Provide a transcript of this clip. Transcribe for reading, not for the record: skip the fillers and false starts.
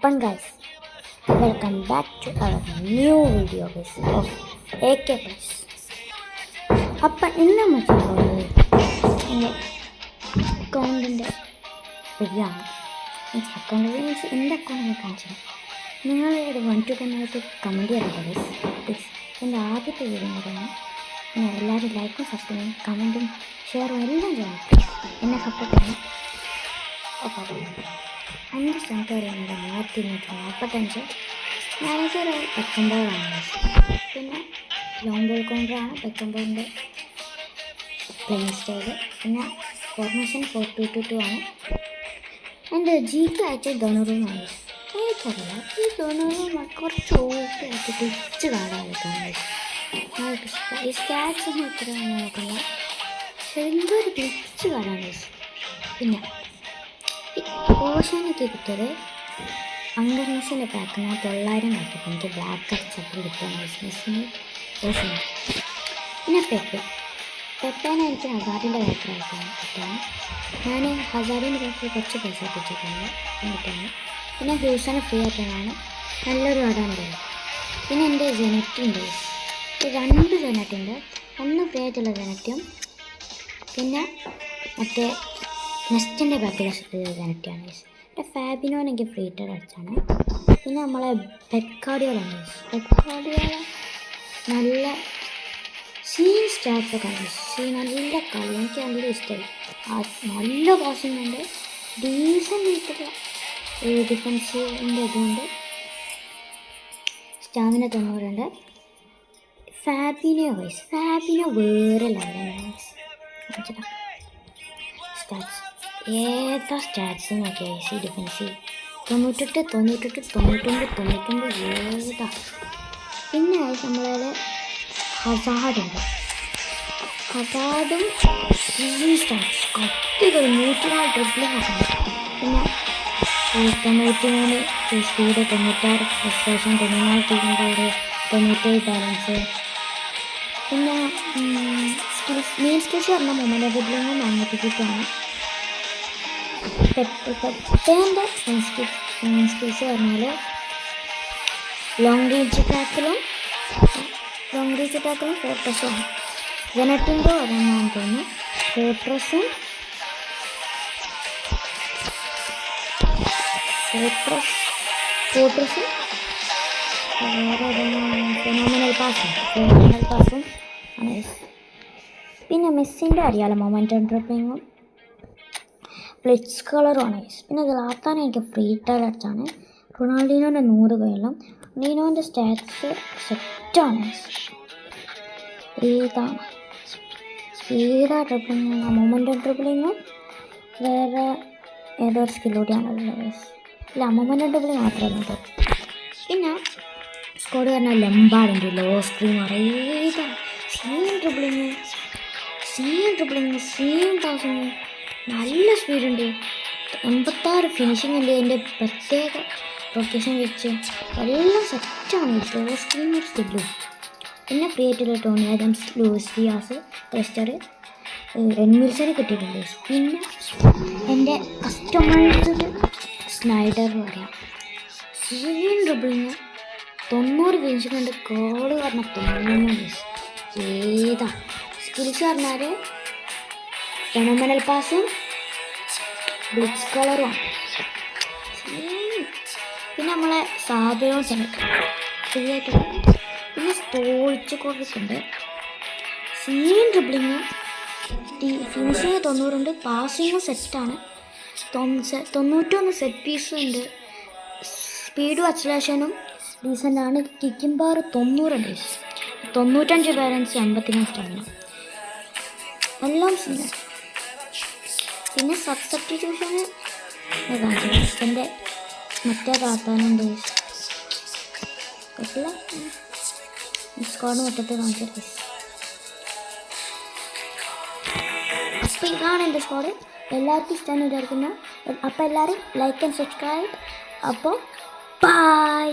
അപ്പം guys, welcome back to our new video guys of AK Plus. അപ്പം ഇന്ന് നമ്മൾ ചെയ്യുന്നത് എൻ്റെ അക്കൗണ്ടിൻ്റെ റിവ്യൂ ആണ്. അക്കൗണ്ട് മീൻസ് എൻ്റെ അക്കൗണ്ട് കാണിച്ചത്. നിങ്ങൾ ഇത് 1 to 10 ആയിട്ട് കമൻറ്റ് ചെയ്തിട്ട് ഗൈസ് പ്ലീസ്. എൻ്റെ ആദ്യത്തെ വീഡിയോ പറയുന്നത് പിന്നെ എല്ലാവരും ലൈക്കും സബ്സ്ക്രൈബും കമൻറ്റും ഷെയറും എല്ലാം ചെയ്യണം, എന്നെ സപ്പോർട്ട് ചെയ്യണം. അപ്പോൾ 5 സെൻറ്റ് പറയുന്നത് 1245. മാനേജർ പെക്കമ്പോഴാണ്. പിന്നെ ലോങ് ബോൾ കൗണ്ടറാണ് പെക്കമ്പോറിൻ്റെ പ്ലേയിങ് സ്റ്റൈല്. പിന്നെ ഫോർമേഷൻ 4-2-2 ആണ്. എൻ്റെ GK ആയിട്ട് ഗണറൂമാണ്. എനിക്കറിയില്ല, ഈ ഗണറൂം കുറച്ച് ഓക്കെയായിട്ട് തിരിച്ച് കാണാൻ നിൽക്കുന്നത്. ഈ സ്റ്റാറ്റ്സൊന്നും എത്ര നോക്കില്ല, പക്ഷെ എന്തൊരു തിരിച്ച് കാണാൻ. പിന്നെ ഓഷാനൊക്കെ കിട്ടിയത് അങ്കർമെസ്സിൻ്റെ പാക്ക് ഞാൻ 900 നോക്കിയപ്പോൾ എനിക്ക് ബ്ലാക്ക് അടിച്ചപ്പോൾ കിട്ടിയ ബിസിനസ്സിന് ഓഷൻ. പിന്നെ പെപ്പേനെ എനിക്ക് ഹസാറിൻ്റെ പാക്കറായിട്ടാണ് കിട്ടിയാണ്. ഞാൻ ഹസാറിൻ്റെ പാക്കിൽ കുറച്ച് പൈസ കിട്ടിയിട്ടുണ്ട് എന്നിട്ടാണ്. പിന്നെ ഹ്യൂസനെ ഫ്രീ ആയിട്ടാണ്, നല്ലൊരു കാർഡാണ്. പിന്നെ എൻ്റെ ജെനറ്റുണ്ട്, 2 ജെനറ്റുണ്ട്. ഒന്ന് ഫ്രീ ആയിട്ടുള്ള ജെനറ്റും പിന്നെ മറ്റേ നെസ്റ്റിൻ്റെ ബാക്കിലെ ജനറ്റിയാണ്. പിന്നെ ഫാബിനോൻ എനിക്ക് ഫ്രീ ടൈഡ് അടിച്ചാണ്. പിന്നെ നമ്മളെ പെക്കാർഡിയോളാണ്. പെക്കാർഡിയോള നല്ല സീൻ സ്റ്റാറ്റ്സൊക്കെ ആണ്. നല്ല കളി എനിക്ക് നല്ല ഇഷ്ടമായി. നല്ല പാസിംഗ് ഉണ്ട്, ഡീസൻ്റ് ആയിട്ടുള്ള ഡിഫൻസിൻ്റെ ഇതുകൊണ്ട്. സ്റ്റാമിന 90 ഫാബിനോ വേറെ ലെവലാണ്. സ്റ്റാറ്റ്സ് ഏതാ സ്റ്റാറ്റ്സ് നോക്കിയാൽ സി ഡിഫൻസ് 98, 99 ഏതാ. പിന്നെ നമ്മളെ ഹസാർഡുണ്ട്. ഹസാർഡും സ്റ്റാറ്റ്സ് കത്തികൾ 104 ട്രിപ്പിളിംഗ് ഒക്കെ. പിന്നെ 93 സ്പീഡ്, 96 എക്സ്പ്രഷൻ, 94 ടീമിൻ്റെ 97 ബാലൻസ്. പിന്നെ മെയിൻ സ്കിൽസ് പറഞ്ഞാൽ മൊമെൻ്റ് ഡ്രിബ്ലിങ്ങും മാഗ്നറ്റിക്കിറ്റാണ്. പെപ്പേൻ്റെ മെയിൻ സ്കിൽസ് പറഞ്ഞാൽ ലോങ് റേഞ്ച് ടാക്കിലും ഫോർട്രസും ആണ്. ജനറ്റിൻ്റെ പറഞ്ഞാൽ തോന്നുന്നു ഫോർട്രസും ഫെനോമിനൽ പാസും ആണ്. പിന്നെ മെസ്സിൻ്റെ അറിയാലോ മൊമെൻ്റം ഡ്രിബ്ലിങ്ങും ബ്ലിറ്റ്സ് കളറുമാണ്. പിന്നെ ലാത്താൻ എനിക്ക് ഫ്രീ ടൈഡ് അടിച്ചാണ്. റൊണാൾഡീനോൻ്റെ 100 കൊല്ലം. റൊണാൾഡീനോൻ്റെ സ്റ്റാറ്റ്സ് സെറ്റാണ്. ഏതാ ഡ്രിബ്ലിങ്, മൊമെൻ്റം ഡ്രിബ്ലിങ്ങും വേറെ ഏതോ ഒരു സ്കില്ലൂടെയാണുള്ളത്. ഇല്ല, മൊമെൻ്റം ഡ്രിബ്ലിങ് മാത്രമല്ല. പിന്നെ സ്കോഡ് പറഞ്ഞാൽ ലംബാർഡിൻ്റെ ലോ സ്ക്രീമർ. ഏതാ സീൻ ഡ്രിബ്ലിങ്, സീൻ പാസിങ്, നല്ല സ്പീഡുണ്ട്. 86 ഫിനിഷിംഗ് ഉണ്ട്. എൻ്റെ പ്രത്യേക ലൊക്കേഷൻ വെച്ച് എല്ലാം സെറ്റാണ്. ലോ സ്ക്രീമർ സ്കില്ലും. പിന്നെ ഫ്രീ ആയിട്ടുള്ള Tony Adams, Luis Diaz, Christer, എൻമിൽസനെ കിട്ടിയിട്ടുണ്ട്. പിന്നെ എൻ്റെ കസ്റ്റമൈസ്ഡ് സ്നൈഡർ പറയാം. സീൻ ഡ്രിബ്ലിങ് 90 ഫിനിഷിംഗ് ഉണ്ട്. കോള് പറഞ്ഞാൽ 90. ഏതാ സ്കിൽസ് പറഞ്ഞാൽ ഫെനോമിനൽ പാസും ബ്ലിറ്റ്സ് കളറുമാണ്. പിന്നെ നമ്മളെ സാബയോ ഫ്രീ ആയിട്ട്. പിന്നെ സ്റ്റോയിച്ച് കൊടുക്കുന്നുണ്ട്. സീൻ ഡ്രിബ്ലിങ്, ഫിനിഷിങ് 90 ഉണ്ട്. പാസിങ്ങും സെറ്റാണ്. 91 സെറ്റ് പീസും ഉണ്ട്. സ്പീഡും അക്സലേഷനും ഡീസൻ്റാണ്. കിക്കിംഗ് ബാർ 90 ഉണ്ട്. 95 ബാലൻസ്, 55 സ്റ്റാമിന, എല്ലാം സീനാണ്. പിന്നെ സബ്സ്റ്റിറ്റ്യൂഷന് കാണിച്ചത് എൻ്റെ മറ്റേ താത്താനുണ്ട്. പറ്റില്ല, സ്കോഡ് മൊത്തത്തിൽ കാണിച്ചത്. അപ്പോൾ ഇതാണ് എൻ്റെ സ്കോഡ്. എല്ലാവർക്കും ഇഷ്ടമാണ് വിചാരിക്കുന്നു. അപ്പോൾ എല്ലാവരും ലൈക്ക് ആൻഡ് സബ്സ്ക്രൈബ്. അപ്പോൾ ബൈ.